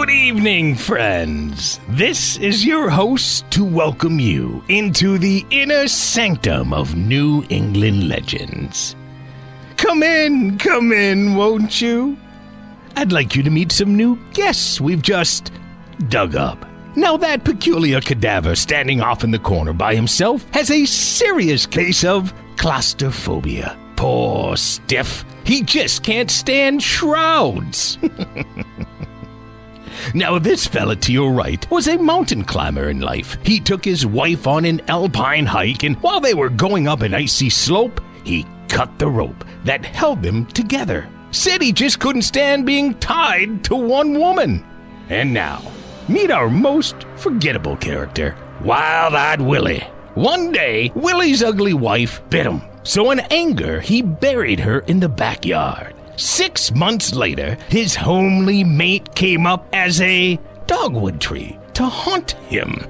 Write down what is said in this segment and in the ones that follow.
Good evening, friends. This is your host to welcome you into the Inner Sanctum of New England legends. Come in, won't you? I'd like you to meet some new guests we've just dug up. Now that peculiar cadaver standing off in the corner by himself has a serious case of claustrophobia. Poor stiff. He just can't stand shrouds. Now, this fella to your right was a mountain climber in life. He took his wife on an alpine hike, and while they were going up an icy slope, he cut the rope that held them together. Said he just couldn't stand being tied to one woman. And now, meet our most forgettable character, Wild-Eyed Willie. One day, Willie's ugly wife bit him, so in anger, he buried her in the backyard. 6 months later, his homely mate came up as a dogwood tree to haunt him.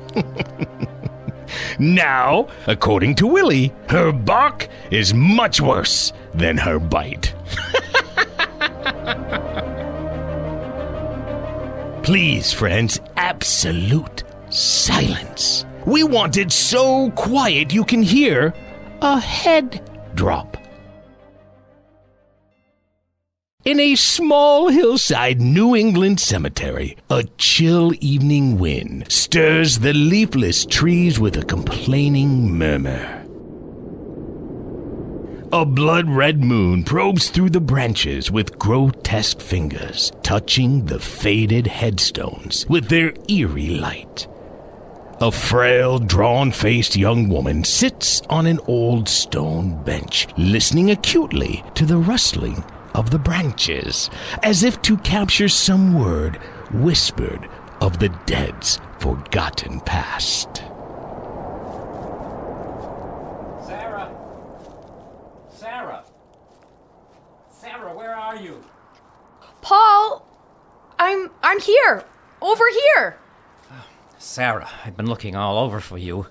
Now, according to Willie, her bark is much worse than her bite. Please, friends, absolute silence. We want it so quiet you can hear a head drop. In a small hillside New England cemetery, a chill evening wind stirs the leafless trees with a complaining murmur. A blood-red moon probes through the branches with grotesque fingers, touching the faded headstones with their eerie light. A frail, drawn-faced young woman sits on an old stone bench, listening acutely to the rustling of the branches, as if to capture some word whispered of the dead's forgotten past. Sarah! Sarah, where are you? Paul! I'm here! Over here! Sarah, I've been looking all over for you.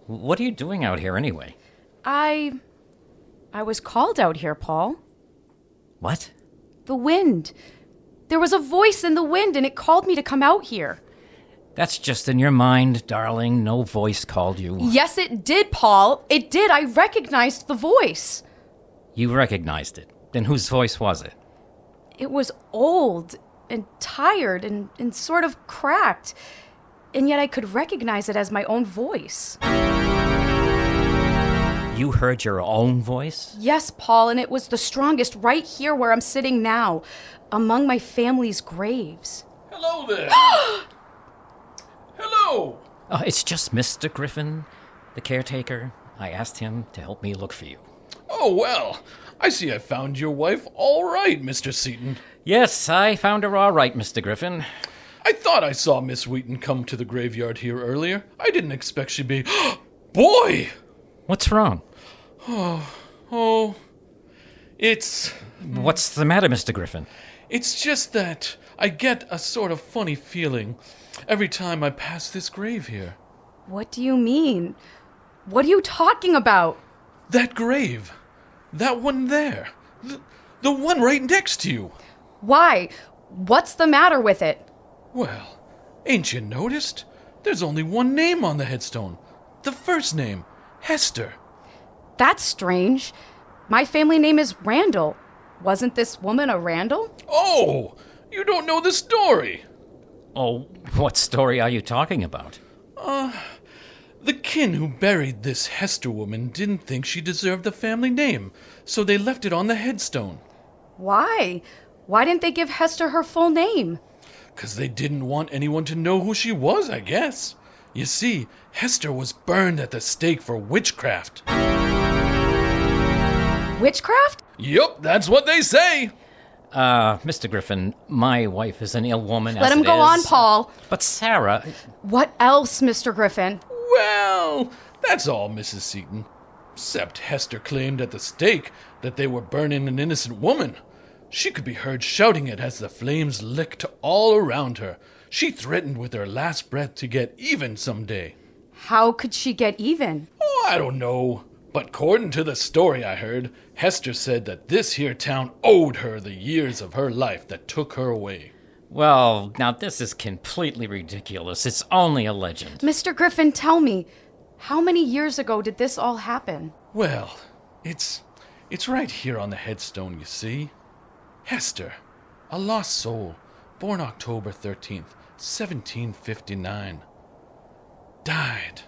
What are you doing out here anyway? I was called out here, Paul. What? The wind. There was a voice in the wind and it called me to come out here. That's just in your mind, darling. No voice called you. Yes, it did, Paul. It did. I recognized the voice. You recognized it. Then whose voice was it? It was old and tired and sort of cracked. And yet I could recognize it as my own voice. You heard your own voice? Yes, Paul, and it was the strongest right here where I'm sitting now, among my family's graves. Hello there. Hello. It's just Mr. Griffin, the caretaker. I asked him to help me look for you. Oh, well, I see I found your wife all right, Mr. Seaton. Yes, I found her all right, Mr. Griffin. I thought I saw Miss Wheaton come to the graveyard here earlier. I didn't expect she'd be... Boy! What's wrong? It's... What's the matter, Mr. Griffin? It's just that I get a sort of funny feeling every time I pass this grave here. What do you mean? What are you talking about? That grave. That one there. The one right next to you. Why? What's the matter with it? Well, ain't you noticed? There's only one name on the headstone. The first name, Hester. That's strange. My family name is Randall. Wasn't this woman a Randall? Oh, you don't know the story. Oh, what story are you talking about? The kin who buried this Hester woman didn't think she deserved the family name, so they left it on the headstone. Why? Why didn't they give Hester her full name? 'Cause they didn't want anyone to know who she was, I guess. You see, Hester was burned at the stake for witchcraft. Witchcraft? Yup, that's what they say. Mr. Griffin, my wife is an ill woman. Let him go on, Paul. But Sarah... What else, Mr. Griffin? Well, that's all, Mrs. Seaton. Except Hester claimed at the stake that they were burning an innocent woman. She could be heard shouting it as the flames licked all around her. She threatened with her last breath to get even someday. How could she get even? Oh, I don't know. But according to the story I heard, Hester said that this here town owed her the years of her life that took her away. Well, now this is completely ridiculous. It's only a legend. Mr. Griffin, tell me, how many years ago did this all happen? Well, it's right here on the headstone, you see. Hester, a lost soul, born October 13th, 1759. Died.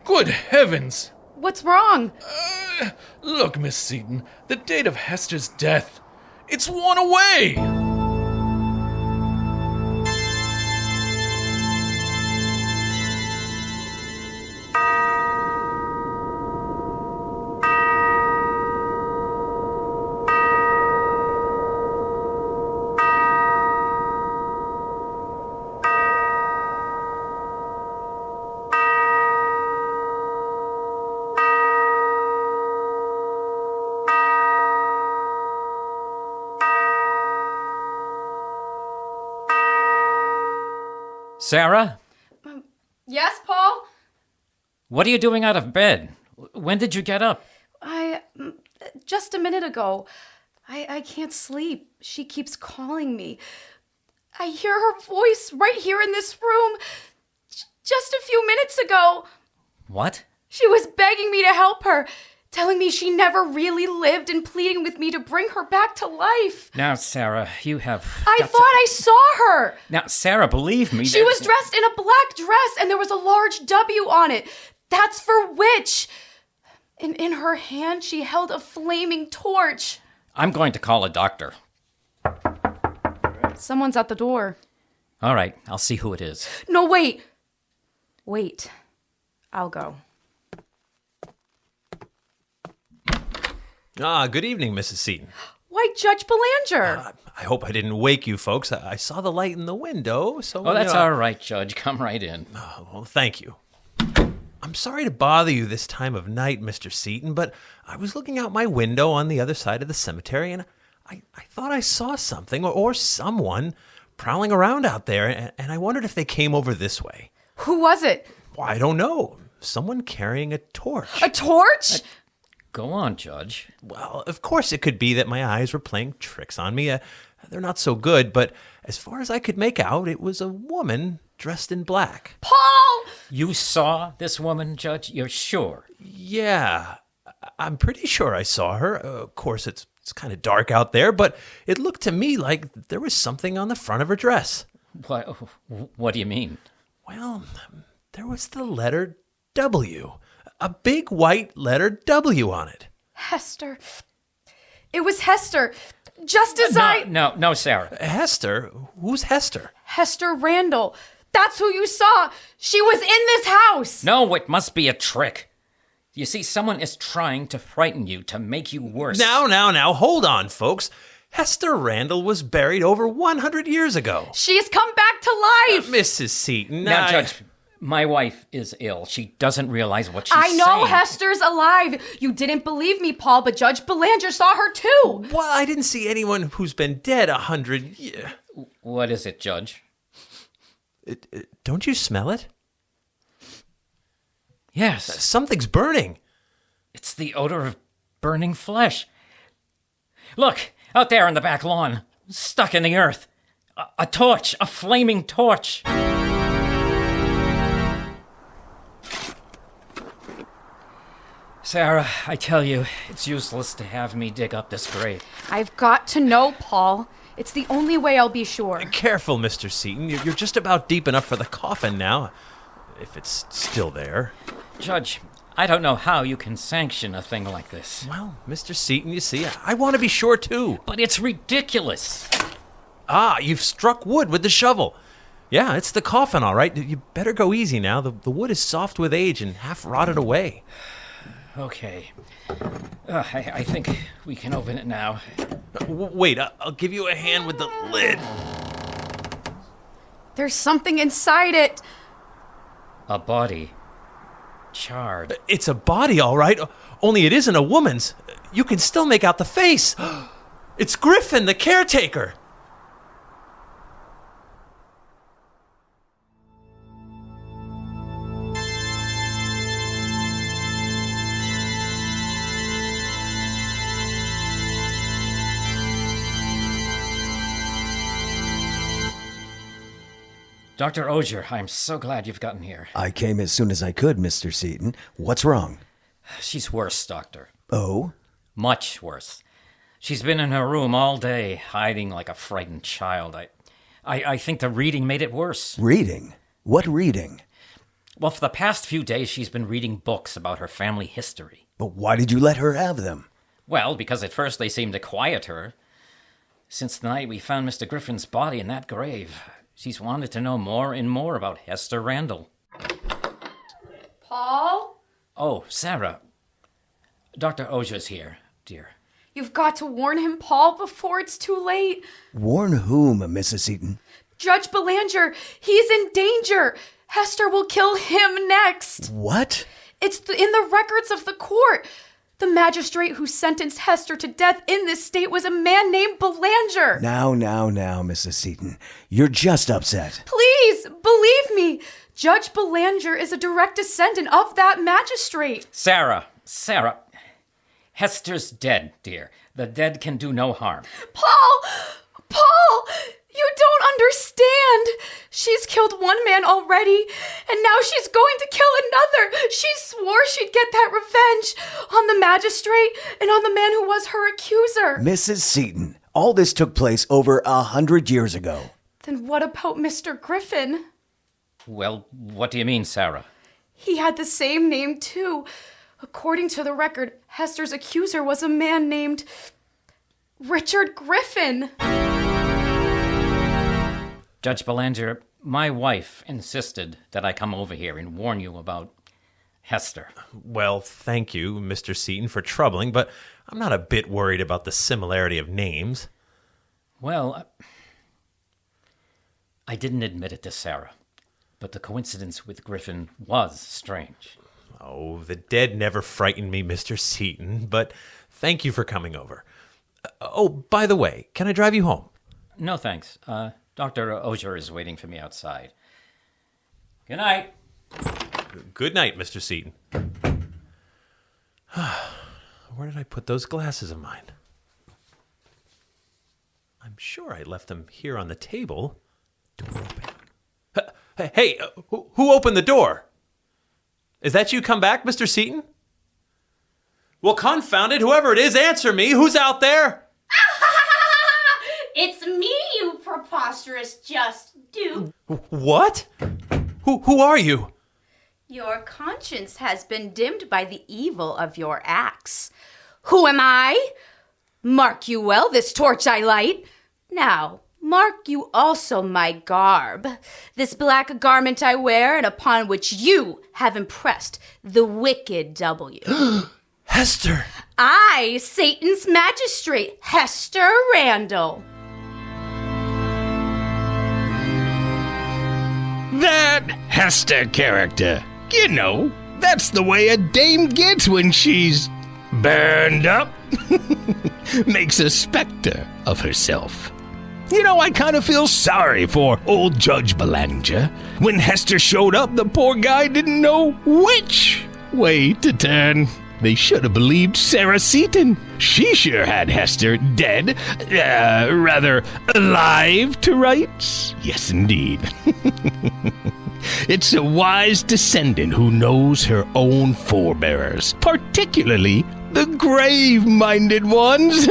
Good heavens! What's wrong? Look, Miss Seaton, the date of Hester's death. It's worn away! Sarah? Yes, Paul? What are you doing out of bed? When did you get up? Just a minute ago. I can't sleep. She keeps calling me. I hear her voice right here in this room. Just a few minutes ago. What? She was begging me to help her, telling me she never really lived and pleading with me to bring her back to life. Now, Sarah, you have... I thought I saw her. Now, Sarah, believe me... She was dressed in a black dress and there was a large W on it. That's for witch. And in her hand, she held a flaming torch. I'm going to call a doctor. Someone's at the door. All right, I'll see who it is. No, wait. Wait. I'll go. Good evening, Mrs. Seaton. Why, Judge Belanger? I hope I didn't wake you folks. I saw the light in the window, so... Oh, that's all right, Judge. Come right in. Well, thank you. I'm sorry to bother you this time of night, Mr. Seaton, but I was looking out my window on the other side of the cemetery, and I thought I saw something or someone prowling around out there, and I wondered if they came over this way. Who was it? Well, I don't know. Someone carrying a torch. A torch? Go on, Judge. Well, of course it could be that my eyes were playing tricks on me. They're not so good, but as far as I could make out, it was a woman dressed in black. Paul! You saw this woman, Judge? You're sure? Yeah, I'm pretty sure I saw her. Of course, it's kind of dark out there, but it looked to me like there was something on the front of her dress. What do you mean? Well, there was the letter W. A big white letter W on it. Hester. It was Hester. Just as No, Sarah. Hester? Who's Hester? Hester Randall. That's who you saw. She was in this house. No, it must be a trick. You see, someone is trying to frighten you, to make you worse. Now, hold on, folks. Hester Randall was buried over 100 years ago. She's come back to life. Mrs. Seaton. Now, Judge, my wife is ill. She doesn't realize what she's saying. I know Hester's alive. You didn't believe me, Paul, but Judge Belanger saw her too. Well, I didn't see anyone who's been dead 100 years. What is it, Judge? Don't you smell it? Yes. Something's burning. It's the odor of burning flesh. Look, out there on the back lawn, stuck in the earth. A torch, a flaming torch. Sarah, I tell you, it's useless to have me dig up this grave. I've got to know, Paul. It's the only way I'll be sure. Careful, Mr. Seaton. You're just about deep enough for the coffin now, if it's still there. Judge, I don't know how you can sanction a thing like this. Well, Mr. Seaton, you see, I want to be sure, too. But it's ridiculous. You've struck wood with the shovel. Yeah, it's the coffin, all right. You better go easy now. The wood is soft with age and half rotted away. Okay. I think we can open it now. Wait, I'll give you a hand with the lid. There's something inside it. A body. Charred. It's a body, all right, only it isn't a woman's. You can still make out the face. It's Griffin, the caretaker. Dr. Auger, I'm so glad you've gotten here. I came as soon as I could, Mr. Seaton. What's wrong? She's worse, Doctor. Oh? Much worse. She's been in her room all day, hiding like a frightened child. I think the reading made it worse. Reading? What reading? Well, for the past few days, she's been reading books about her family history. But why did you let her have them? Well, because at first they seemed to quiet her. Since the night we found Mr. Griffin's body in that grave, she's wanted to know more and more about Hester Randall. Paul? Oh, Sarah. Dr. Auger's here, dear. You've got to warn him, Paul, before it's too late. Warn whom, Mrs. Seaton? Judge Belanger, he's in danger. Hester will kill him next. What? It's in the records of the court. The magistrate who sentenced Hester to death in this state was a man named Belanger. Now, Mrs. Seaton. You're just upset. Please, believe me. Judge Belanger is a direct descendant of that magistrate. Sarah. Hester's dead, dear. The dead can do no harm. Paul, you don't understand. She's killed one man already, and now she's going to kill another. She swore she'd get that revenge on the magistrate and on the man who was her accuser. Mrs. Seaton, all this took place over 100 years ago. Then what about Mr. Griffin? Well, what do you mean, Sarah? He had the same name, too. According to the record, Hester's accuser was a man named Richard Griffin. Judge Belanger, my wife insisted that I come over here and warn you about Hester. Well, thank you, Mr. Seaton, for troubling, but I'm not a bit worried about the similarity of names. Well, I didn't admit it to Sarah, but the coincidence with Griffin was strange. Oh, the dead never frightened me, Mr. Seaton, but thank you for coming over. Oh, by the way, can I drive you home? No, thanks. Dr. Auger is waiting for me outside. Good night. Good night, Mr. Seaton. Where did I put those glasses of mine? I'm sure I left them here on the table. Door open. Hey, who opened the door? Is that you come back, Mr. Seaton? Well, confound it, whoever it is, answer me. Who's out there? It's me, you preposterous just dupe. What? Who are you? Your conscience has been dimmed by the evil of your acts. Who am I? Mark you well this torch I light. Now, mark you also my garb, this black garment I wear, and upon which you have impressed the wicked W. Hester! I, Satan's magistrate, Hester Randall. That Hester character. You know, that's the way a dame gets when she's burned up. Makes a specter of herself. You know, I kind of feel sorry for old Judge Belanger. When Hester showed up, the poor guy didn't know which way to turn. They should have believed Sarah Seaton. She sure had Hester dead, rather alive to rights. Yes, indeed. It's a wise descendant who knows her own forebearers, particularly the grave-minded ones.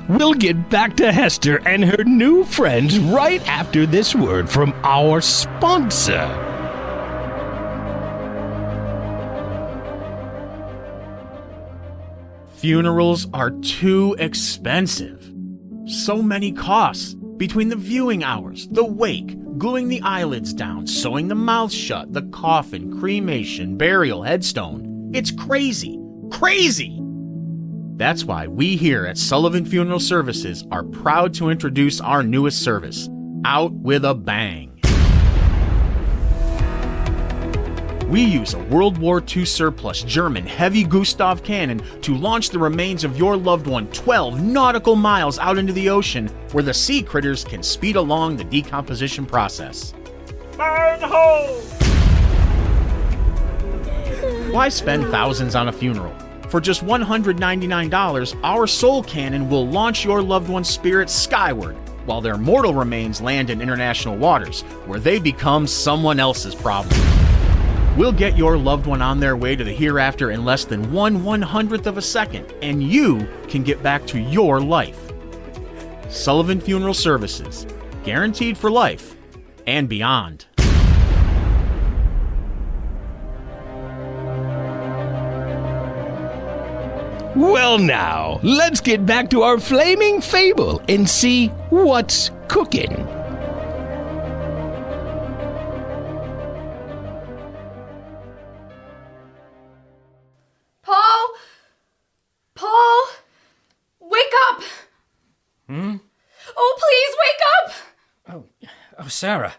We'll get back to Hester and her new friends right after this word from our sponsor. Funerals are too expensive. So many costs. Between the viewing hours, the wake, gluing the eyelids down, sewing the mouth shut, the coffin, cremation, burial, headstone. It's crazy. Crazy! That's why we here at Sullivan Funeral Services are proud to introduce our newest service, Out with a Bang. We use a World War II surplus German heavy Gustav cannon to launch the remains of your loved one 12 nautical miles out into the ocean where the sea critters can speed along the decomposition process. Burn hole! Why spend thousands on a funeral? For just $199, our soul cannon will launch your loved one's spirit skyward, while their mortal remains land in international waters, where they become someone else's problem. We'll get your loved one on their way to the hereafter in less than 1/100th of a second, and you can get back to your life. Sullivan Funeral Services, guaranteed for life and beyond. Well, now, let's get back to our flaming fable and see what's cooking. Paul, wake up! Oh, please wake up! Oh, Sarah.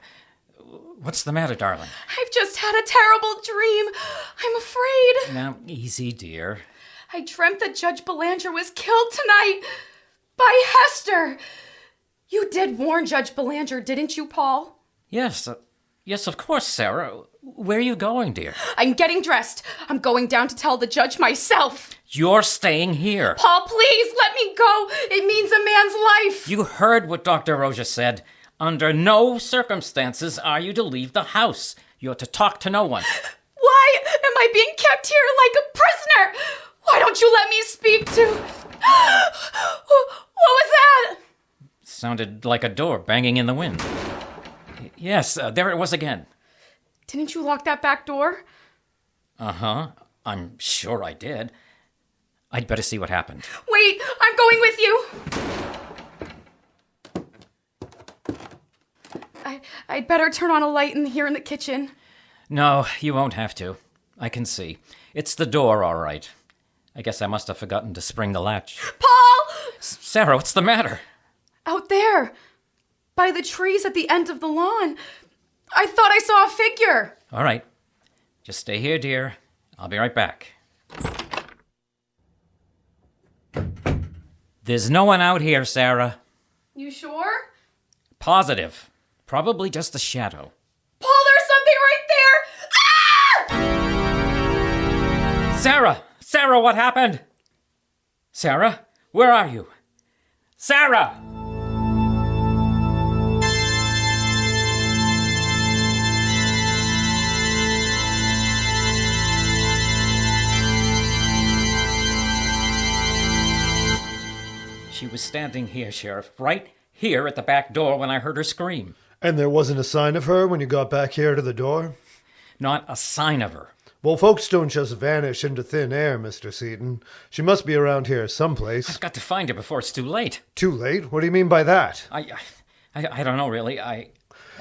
What's the matter, darling? I've just had a terrible dream. I'm afraid. Now, easy, dear. I dreamt that Judge Belanger was killed tonight by Hester. You did warn Judge Belanger, didn't you, Paul? Yes, yes, of course, Sarah. Where are you going, dear? I'm getting dressed. I'm going down to tell the judge myself. You're staying here. Paul, please let me go. It means a man's life. You heard what Dr. Auger said. Under no circumstances are you to leave the house. You're to talk to no one. Why am I being kept here like a prisoner? Why don't you let me speak to... What was that? Sounded like a door banging in the wind. Yes, there it was again. Didn't you lock that back door? Uh-huh. I'm sure I did. I'd better see what happened. Wait, I'm going with you. I'd better turn on a light here in the kitchen. No, you won't have to. I can see. It's the door, all right. I guess I must have forgotten to spring the latch. Paul! Sarah, what's the matter? Out there, by the trees at the end of the lawn. I thought I saw a figure. All right. Just stay here, dear. I'll be right back. There's no one out here, Sarah. You sure? Positive. Probably just a shadow. Paul, there's something right there! Ah! Sarah! Sarah, what happened? Sarah, where are you? Sarah! She was standing here, Sheriff, right here at the back door when I heard her scream. And there wasn't a sign of her when you got back here to the door? Not a sign of her. Well, folks don't just vanish into thin air, Mr. Seaton. She must be around here someplace. I've got to find her before it's too late. Too late? What do you mean by that? I don't know, really. I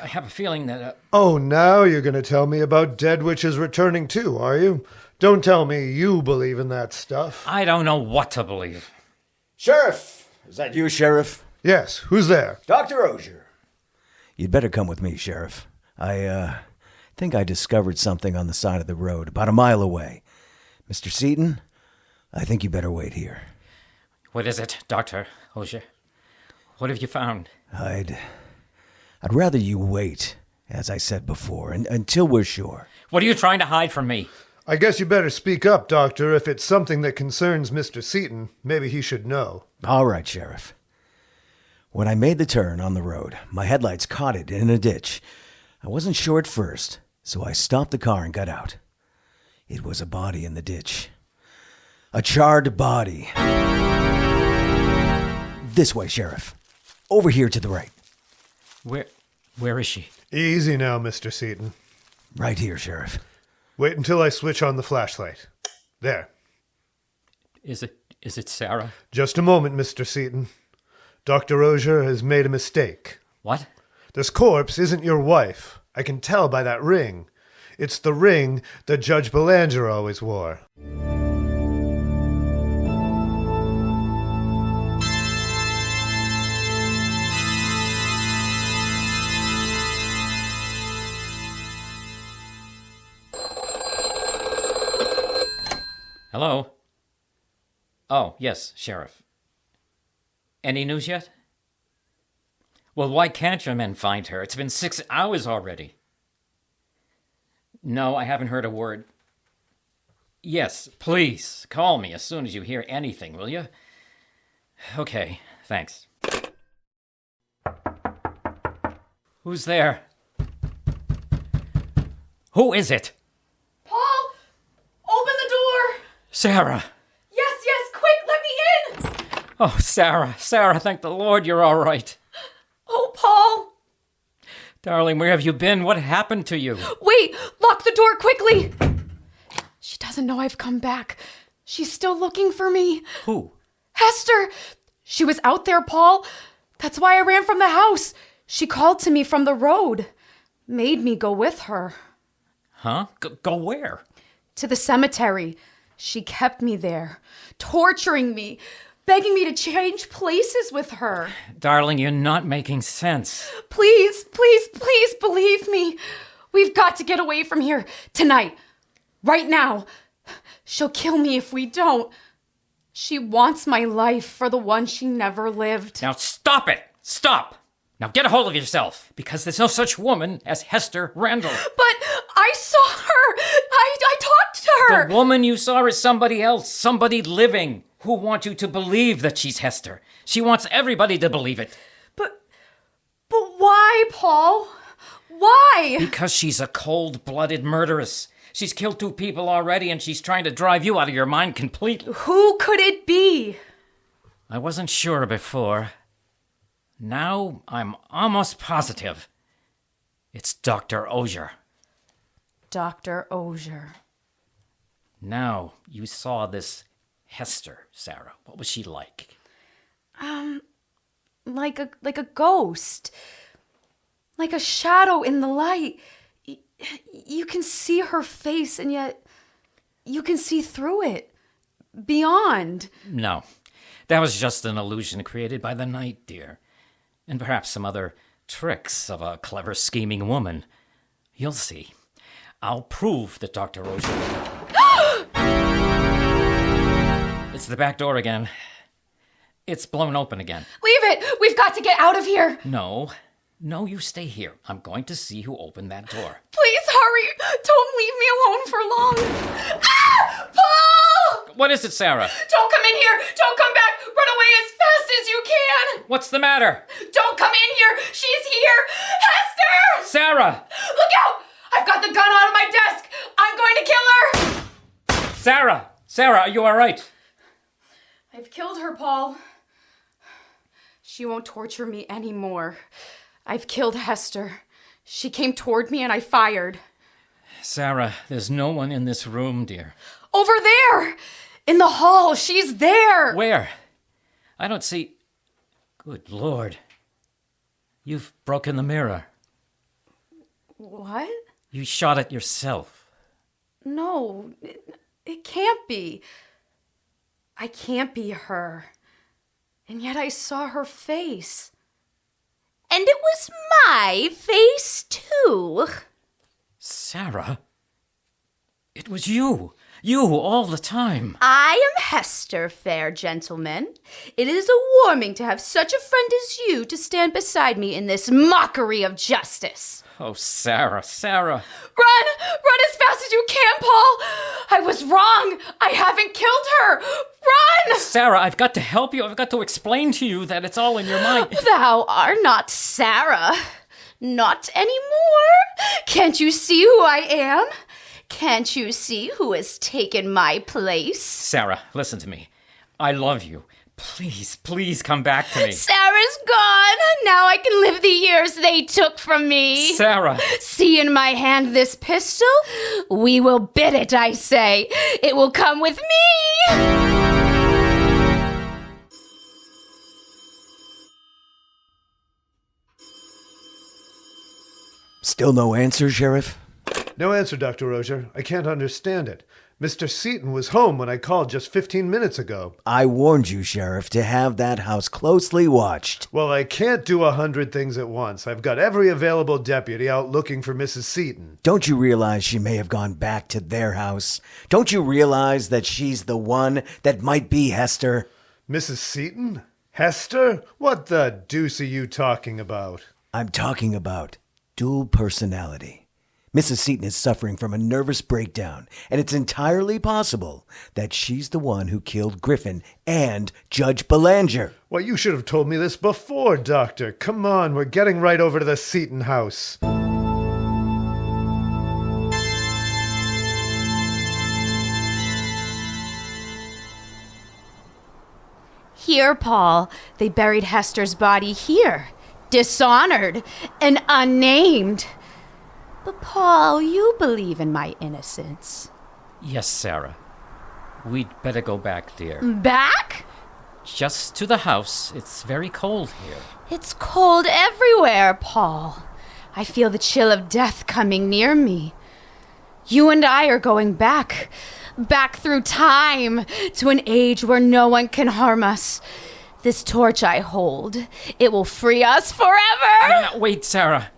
have a feeling that... Oh, now you're going to tell me about dead witches returning too, are you? Don't tell me you believe in that stuff. I don't know what to believe. Sheriff! Is that you, Sheriff? Yes, who's there? Dr. Auger. You'd better come with me, Sheriff. I think I discovered something on the side of the road, about a mile away. Mr. Seaton, I think you better wait here. What is it, Dr. Auger? What have you found? I'd rather you wait, as I said before, until we're sure. What are you trying to hide from me? I guess you better speak up, Doctor. If it's something that concerns Mr. Seaton, maybe he should know. All right, Sheriff. When I made the turn on the road, my headlights caught it in a ditch. I wasn't sure at first, so I stopped the car and got out. It was a body in the ditch. A charred body. This way, Sheriff. Over here to the right. Where is she? Easy now, Mr. Seaton. Right here, Sheriff. Wait until I switch on the flashlight. There. Is it Sarah? Just a moment, Mr. Seaton. Dr. Auger has made a mistake. What? This corpse isn't your wife. I can tell by that ring. It's the ring that Judge Belanger always wore. Hello? Oh, yes, Sheriff. Any news yet? Well, why can't your men find her? It's been 6 hours already. No, I haven't heard a word. Yes, please, call me as soon as you hear anything, will you? Okay, thanks. Who's there? Who is it? Paul, open the door. Sarah. Yes, quick, let me in. Oh, Sarah, thank the Lord you're all right. Oh, Paul. Darling, where have you been? What happened to you? Wait, lock the door quickly. She doesn't know I've come back. She's still looking for me. Who? Hester. She was out there, Paul. That's why I ran from the house. She called to me from the road. Made me go with her. Huh? Go where? To the cemetery. She kept me there, torturing me, begging me to change places with her. Darling, you're not making sense. Please believe me. We've got to get away from here tonight. Right now. She'll kill me if we don't. She wants my life for the one she never lived. Now stop it! Stop! Now get a hold of yourself, because there's no such woman as Hester Randall. But I saw her. I talked to her. The woman you saw is somebody else, somebody living, who wants you to believe that she's Hester. She wants everybody to believe it. But why, Paul? Why? Because she's a cold-blooded murderess. She's killed 2 people already, and she's trying to drive you out of your mind completely. Who could it be? I wasn't sure before. Now I'm almost positive. It's Dr. Auger. Dr. Auger. Now you saw this Hester, Sarah. What was she like? Like a ghost. Like a shadow in the light. You can see her face, and yet you can see through it. Beyond. No, that was just an illusion created by the night, dear. And perhaps some other tricks of a clever, scheming woman. You'll see. I'll prove that Dr. Auger... It's the back door again. It's blown open again. Leave it! We've got to get out of here! No, you stay here. I'm going to see who opened that door. Please hurry! Don't leave me alone for long! Ah! Paul! What is it, Sarah? Don't come in here! Don't come back! Run away as fast as you can! What's the matter? Don't come in here! She's here! Hester! Sarah! Look out! I've got the gun out of my desk! I'm going to kill her! Sarah, are you all right? I've killed her, Paul. She won't torture me anymore. I've killed Hester. She came toward me and I fired. Sarah, there's no one in this room, dear. Over there! In the hall, she's there! Where? I don't see... Good Lord. You've broken the mirror. What? You shot it yourself. No, it can't be. I can't be her. And yet I saw her face. And it was my face, too. Sarah? It was you. You all the time. I am Hester, fair gentleman. It is a warming to have such a friend as you to stand beside me in this mockery of justice. Oh, Sarah. Run as fast as you can, Paul! I was wrong! I haven't killed her! Run! Sarah, I've got to help you. I've got to explain to you that it's all in your mind. Thou art not Sarah. Not anymore. Can't you see who I am? Can't you see who has taken my place? Sarah, listen to me. I love you. Please come back to me. Sarah's gone. Now I can live the years they took from me. Sarah. See in my hand this pistol? We will bid it, I say. It will come with me. Still no answer, Sheriff? No answer, Dr. Auger. I can't understand it. Mr. Seaton was home when I called just 15 minutes ago. I warned you, Sheriff, to have that house closely watched. Well, I can't do 100 things at once. I've got every available deputy out looking for Mrs. Seaton. Don't you realize she may have gone back to their house? Don't you realize that she's the one that might be Hester? Mrs. Seaton? Hester? What the deuce are you talking about? I'm talking about dual personality. Mrs. Seton is suffering from a nervous breakdown, and it's entirely possible that she's the one who killed Griffin and Judge Belanger. Well, you should have told me this before, Doctor. Come on, we're getting right over to the Seton house. Here, Paul, they buried Hester's body here, dishonored and unnamed. But, Paul, you believe in my innocence. Yes, Sarah. We'd better go back, dear. Back? Just to the house. It's very cold here. It's cold everywhere, Paul. I feel the chill of death coming near me. You and I are going back through time, to an age where no one can harm us. This torch I hold, it will free us forever! No, wait, Sarah.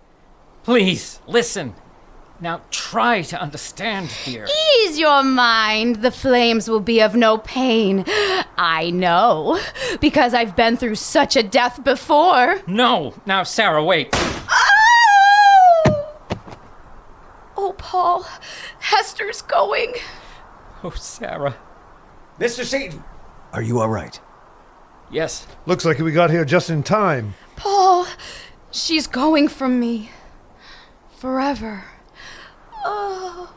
Please, listen. Now try to understand, dear. Ease your mind. The flames will be of no pain. I know, because I've been through such a death before. No! Now, Sarah, wait. Oh, Paul, Hester's going. Oh, Sarah. Mr. Seton, are you all right? Yes. Looks like we got here just in time. Paul, she's going from me. Forever. Oh.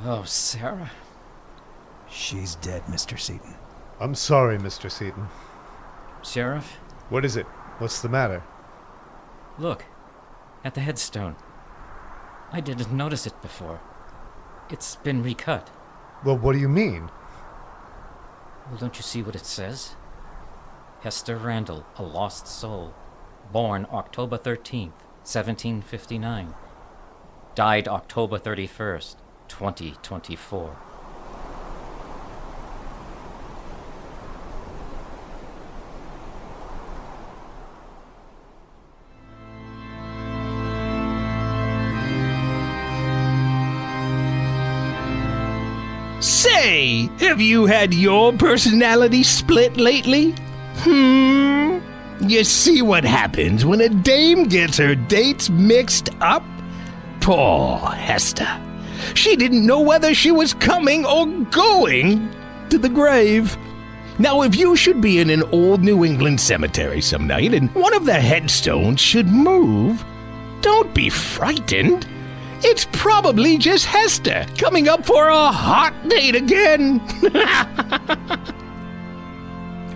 Oh, Sarah. She's dead, Mr. Seton. I'm sorry, Mr. Seton. Sheriff, What is it? What's the matter? look. At the headstone. I didn't notice it before. It's been recut. Well, what do you mean? Well, don't you see what it says? Hester Randall, a lost soul. Born October 13th, 1759. Died October 31st, 2024. Say, have you had your personality split lately? You see what happens when a dame gets her dates mixed up? Poor Hester. She didn't know whether she was coming or going to the grave. Now, if you should be in an old New England cemetery some night and one of the headstones should move, don't be frightened. It's probably just Hester coming up for a hot date again.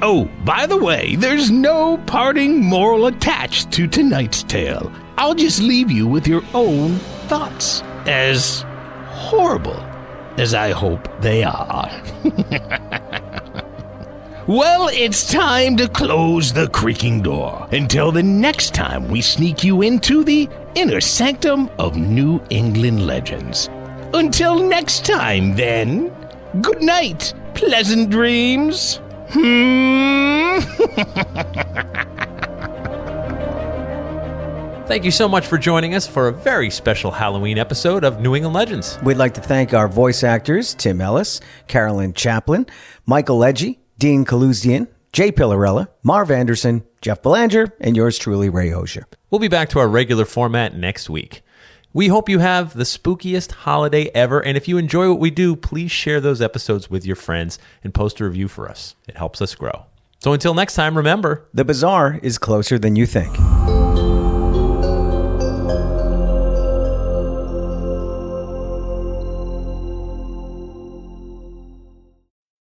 Oh, by the way, there's no parting moral attached to tonight's tale. I'll just leave you with your own thoughts, as horrible as I hope they are. Well, it's time to close the creaking door until the next time we sneak you into the Inner Sanctum of New England legends. Until next time, then, good night, pleasant dreams. Thank you so much for joining us for a very special Halloween episode of New England Legends. We'd like to thank our voice actors, Tim Ellis, Carolyn Chaplin, Michael Legge, Dean Calusdian, Jay Pillarella, Marv Anderson, Jeff Belanger, and yours truly, Ray Auger. We'll be back to our regular format next week. We hope you have the spookiest holiday ever, and if you enjoy what we do, please share those episodes with your friends and post a review for us. It helps us grow. So until next time, remember, The bizarre is closer than you think.